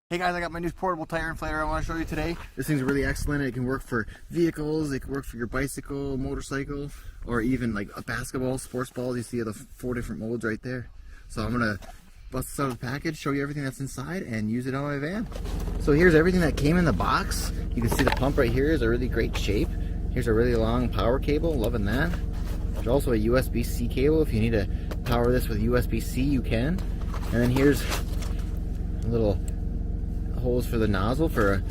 Hey guys, I got my new portable tire inflator I want to show you today. This thing's really excellent. It can work for vehicles, it can work for your bicycle, motorcycle, or even like a basketball, sports balls. You see the 4 different modes right there. So I'm gonna bust this out of the package, show you everything that's inside, and use it on my van. So here's everything that came in the box. You can see the pump right here is a really great shape. Here's a really long power cable, loving that. There's also a USB-C cable. If you need to power this with USB-C, you can. And then here's a little holes for the nozzle for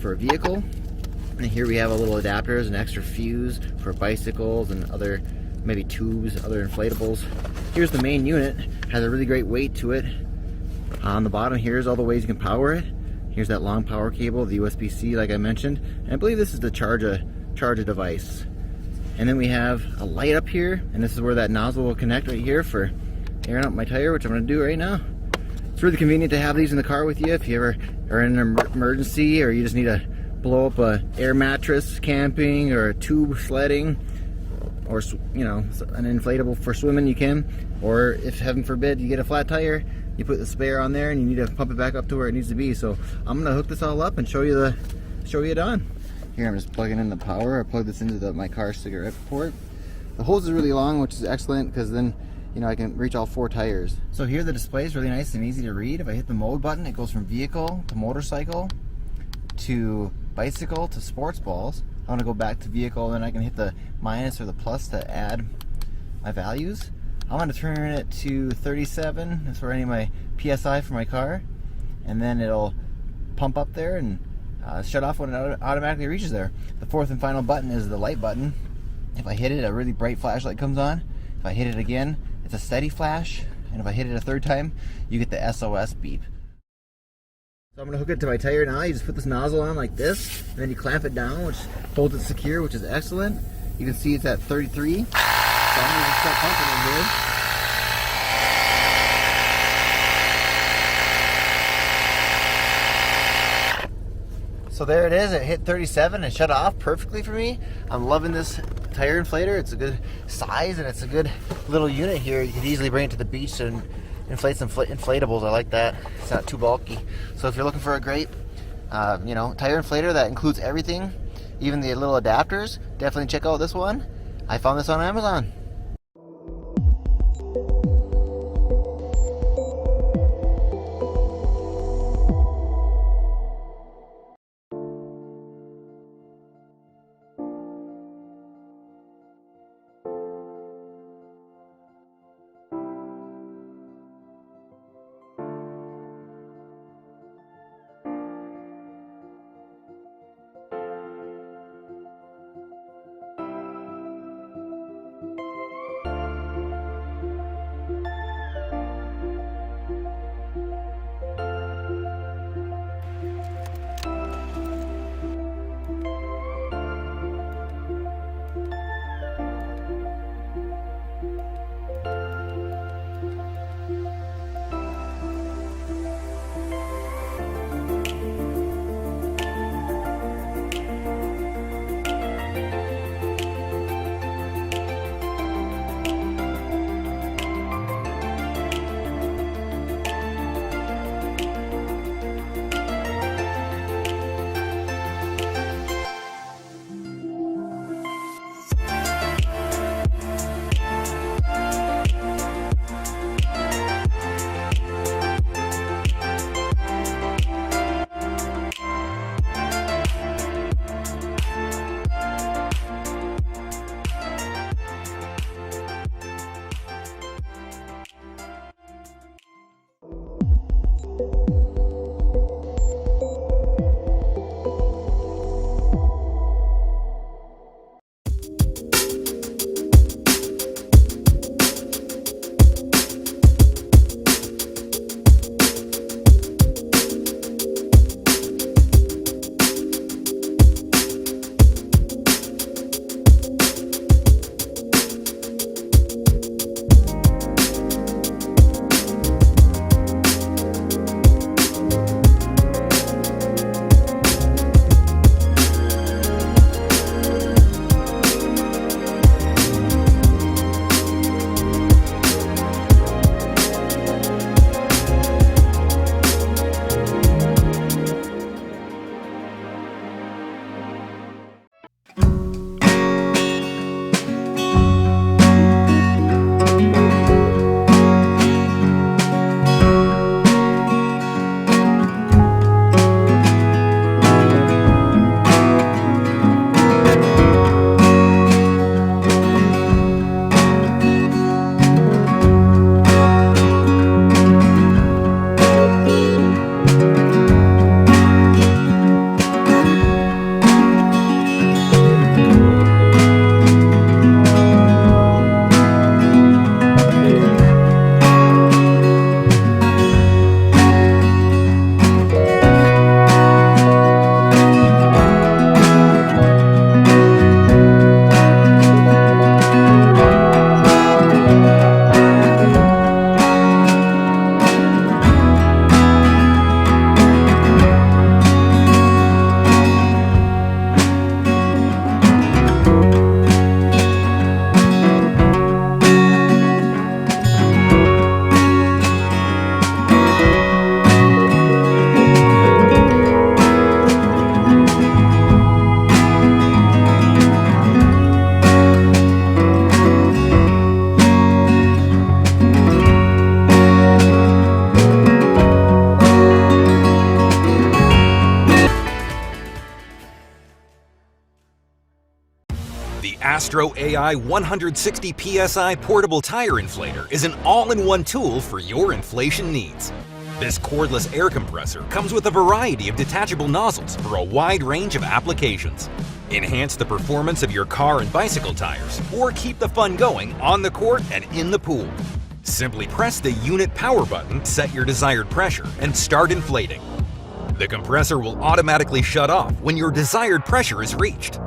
a vehicle, and here we have a little adapters, an extra fuse for bicycles and other maybe tubes, other inflatables. Here's the main unit, has a really great weight to it. On the bottom here's all the ways you can power it. Here's that long power cable, the USB-C like I mentioned, and I believe this is to charge a device. And then we have a light up here, and this is where that nozzle will connect right here for airing out my tire, which I'm going to do right now. It's really convenient to have these in the car with you if you ever are in an emergency, or you just need to blow up a air mattress camping, or a tube sledding, or you know, an inflatable for swimming. You can, or if heaven forbid you get a flat tire, you put the spare on there and you need to pump it back up to where it needs to be. So I'm gonna hook this all up and show you it on. Here I'm just plugging in the power. I plug this into my car cigarette port. The hose is really long, which is excellent because then you know, I can reach all 4 tires. So here the display is really nice and easy to read. If I hit the mode button, it goes from vehicle to motorcycle to bicycle to sports balls. I want to go back to vehicle, then I can hit the minus or the plus to add my values. I want to turn it to 37. That's where I need my PSI for my car. And then it'll pump up there and shut off when it automatically reaches there. The 4th and final button is the light button. If I hit it, a really bright flashlight comes on. If I hit it again, it's a steady flash, and if I hit it a 3rd time, you get the SOS beep. So I'm going to hook it to my tire now. You just put this nozzle on like this, and then you clamp it down, which holds it secure, which is excellent. You can see it's at 33, so I'm going to just start pumping in here. So there it is, it hit 37 and shut off perfectly for me. I'm loving this tire inflator. It's a good size and it's a good little unit here. You could easily bring it to the beach and inflate some inflatables. I like that. It's not too bulky. So if you're looking for a great you know, tire inflator that includes everything, even the little adapters, definitely check out this one. I found this on Amazon. AstroAI 160 PSI portable tire inflator is an all-in-one tool for your inflation needs. This cordless air compressor comes with a variety of detachable nozzles for a wide range of applications. Enhance the performance of your car and bicycle tires, or keep the fun going on the court and in the pool. Simply press the unit power button, set your desired pressure, and start inflating. The compressor will automatically shut off when your desired pressure is reached.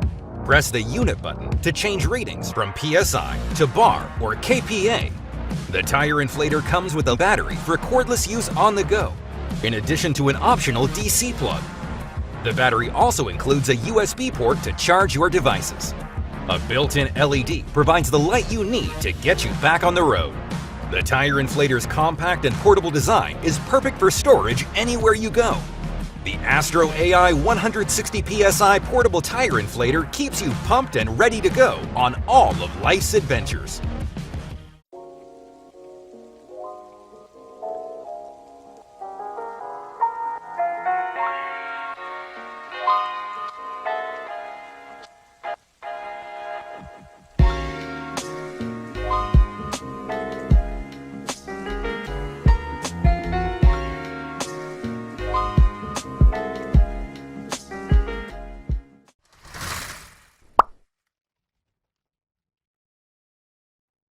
Press the unit button to change readings from PSI to bar or kPa. The tire inflator comes with a battery for cordless use on the go, in addition to an optional DC plug. The battery also includes a USB port to charge your devices. A built-in LED provides the light you need to get you back on the road. The tire inflator's compact and portable design is perfect for storage anywhere you go. The AstroAI 160 PSI portable tire inflator keeps you pumped and ready to go on all of life's adventures.